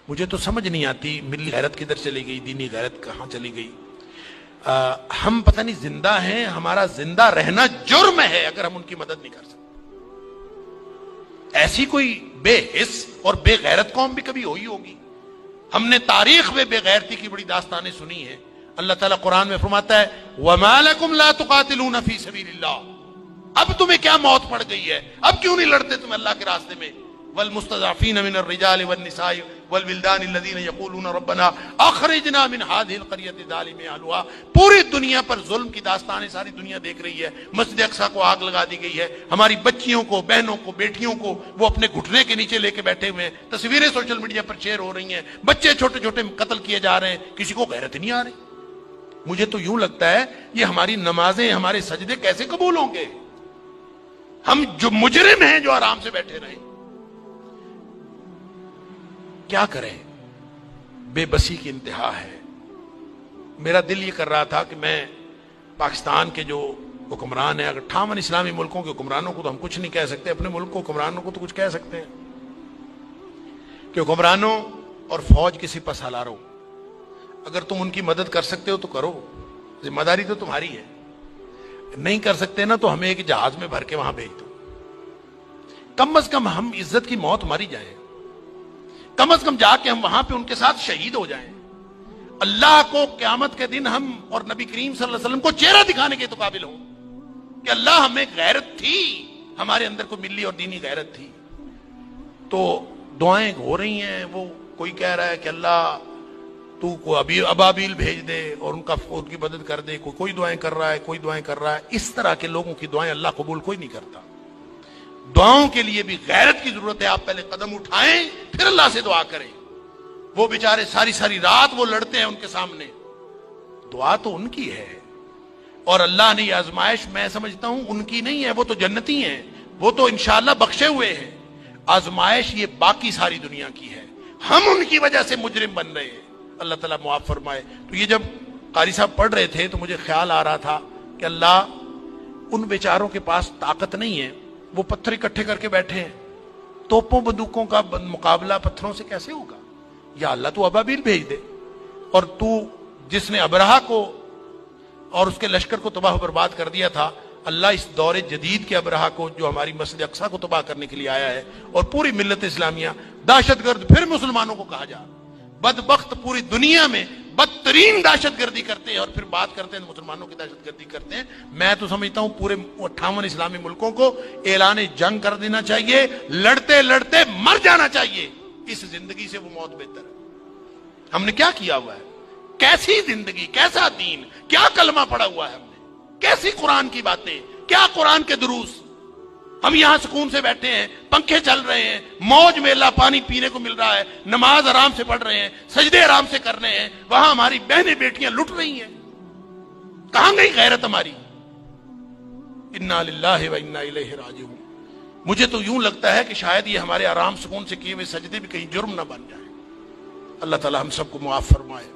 مجھے تو سمجھ نہیں آتی ملی غیرت کدھر چلی گئی، دینی غیرت کہاں چلی گئی۔ ہم پتہ نہیں زندہ ہیں، ہمارا زندہ رہنا جرم ہے اگر ہم ان کی مدد نہیں کر سکتے۔ ایسی کوئی بے حس اور بے غیرت قوم بھی کبھی ہوئی ہوگی؟ ہم نے تاریخ میں بے غیرتی کی بڑی داستانیں سنی ہیں۔ اللہ تعالیٰ قرآن میں فرماتا ہے وَمَا لَكُمْ لَا تُقَاتِلُونَ فِي سَبِيلِ اللَّهِ، اب تمہیں کیا موت پڑ گئی ہے، اب کیوں نہیں لڑتے تم اللہ کے راستے میں؟ وَالْمُسْتَضْعَفِينَ مِنَ الرِّجَالِ وَالنِّسَاءِ وَالْوِلْدَانِ الَّذِينَ يَقُولُونَ رَبَّنَا أَخْرِجْنَا مِنْ هَذِهِ الْقَرْيَةِ ظَالِمِ أَهْلُهَا، پوری دنیا پر ظلم کی داستانیں ساری دنیا دیکھ رہی ہے۔ مسجد اقصیٰ کو آگ لگا دی گئی ہے، ہماری بچیوں کو، بہنوں کو، بیٹیوں کو وہ اپنے گھٹنے کے نیچے لے کے بیٹھے ہوئے ہیں، تصویریں سوشل میڈیا پر شیئر ہو رہی ہیں، بچے چھوٹے چھوٹے قتل کیے جا رہے ہیں، کسی کو غیرت نہیں آ رہی۔ مجھے تو یوں لگتا ہے یہ ہماری نمازیں، ہمارے سجدے کیسے قبول ہوں گے؟ ہم جو مجرم ہیں جو آرام سے بیٹھے رہیں، کیا کریں؟ بے بسی کی انتہا ہے۔ میرا دل یہ کر رہا تھا کہ میں پاکستان کے جو حکمران ہیں، اگر 58 اسلامی ملکوں کے حکمرانوں کو تو ہم کچھ نہیں کہہ سکتے، اپنے ملک کو حکمرانوں کو تو کچھ کہہ سکتے ہیں کہ حکمرانوں اور فوج کے سپہ سالاروں، اگر تم ان کی مدد کر سکتے ہو تو کرو، ذمہ داری تو تمہاری ہے۔ نہیں کر سکتے نا تو ہمیں ایک جہاز میں بھر کے وہاں بھیج دو، کم از کم ہم عزت کی موت ماری جائیں، کم از کم جا کے ہم وہاں پہ ان کے ساتھ شہید ہو جائیں، اللہ کو قیامت کے دن ہم اور نبی کریم صلی اللہ علیہ وسلم کو چہرہ دکھانے کے تو قابل ہوں کہ اللہ ہمیں غیرت تھی، ہمارے اندر کوئی ملی اور دینی غیرت تھی۔ تو دعائیں ہو رہی ہیں، وہ کوئی کہہ رہا ہے کہ اللہ تو کو ابابیل بھیج دے اور ان کی مدد کر دے، کوئی دعائیں کر رہا ہے، کوئی دعائیں کر رہا ہے۔ اس طرح کے لوگوں کی دعائیں اللہ قبول کوئی نہیں کرتا۔ دعاؤں کے لیے بھی غیرت کی ضرورت ہے، آپ پہلے قدم اٹھائیں پھر اللہ سے دعا کریں۔ وہ بیچارے ساری ساری رات وہ لڑتے ہیں ان کے سامنے، دعا تو ان کی ہے، اور اللہ نے یہ آزمائش میں سمجھتا ہوں ان کی نہیں ہے، وہ تو جنتی ہیں، وہ تو انشاءاللہ بخشے ہوئے ہیں۔ آزمائش یہ باقی ساری دنیا کی ہے، ہم ان کی وجہ سے مجرم بن رہے ہیں، اللہ تعالیٰ معاف فرمائے۔ تو یہ جب قاری صاحب پڑھ رہے تھے تو مجھے خیال آ رہا تھا کہ اللہ ان بیچاروں کے پاس طاقت نہیں ہے، وہ پتھر اکٹھے کر کے بیٹھے ہیں، توپوں بندوقوں کا مقابلہ پتھروں سے کیسے ہوگا؟ یا اللہ تو ابابیل بھیج دے، اور تو جس نے ابرہہ کو اور اس کے لشکر کو تباہ و برباد کر دیا تھا، اللہ اس دور جدید کے ابرہہ کو جو ہماری مسجد اقصیٰ کو تباہ کرنے کے لیے آیا ہے، اور پوری ملت اسلامیہ دہشت گرد پھر مسلمانوں کو کہا جا، بدبخت پوری دنیا میں بدترین دہشت گردی کرتے ہیں، اور پھر بات کرتے ہیں مسلمانوں کی دہشت گردی کرتے ہیں۔ میں تو سمجھتا ہوں پورے 58 اسلامی ملکوں کو اعلان جنگ کر دینا چاہیے، لڑتے لڑتے مر جانا چاہیے، اس زندگی سے وہ موت بہتر ہے۔ ہم نے کیا کیا ہوا ہے؟ کیسی زندگی، کیسا دین، کیا کلمہ پڑھا ہوا ہے ہم نے، کیسی قرآن کی باتیں، کیا قرآن کے دروس۔ ہم یہاں سکون سے بیٹھے ہیں، پنکھے چل رہے ہیں، موج میں اللہ پانی پینے کو مل رہا ہے، نماز آرام سے پڑھ رہے ہیں، سجدے آرام سے کر رہے ہیں، وہاں ہماری بہنیں بیٹیاں لٹ رہی ہیں۔ کہاں گئی غیرت ہماری؟ انا للہ و انا الیہ راجعون۔ مجھے تو یوں لگتا ہے کہ شاید یہ ہمارے آرام سکون سے کیے ہوئے سجدے بھی کہیں جرم نہ بن جائیں۔ اللہ تعالی ہم سب کو معاف فرمائے۔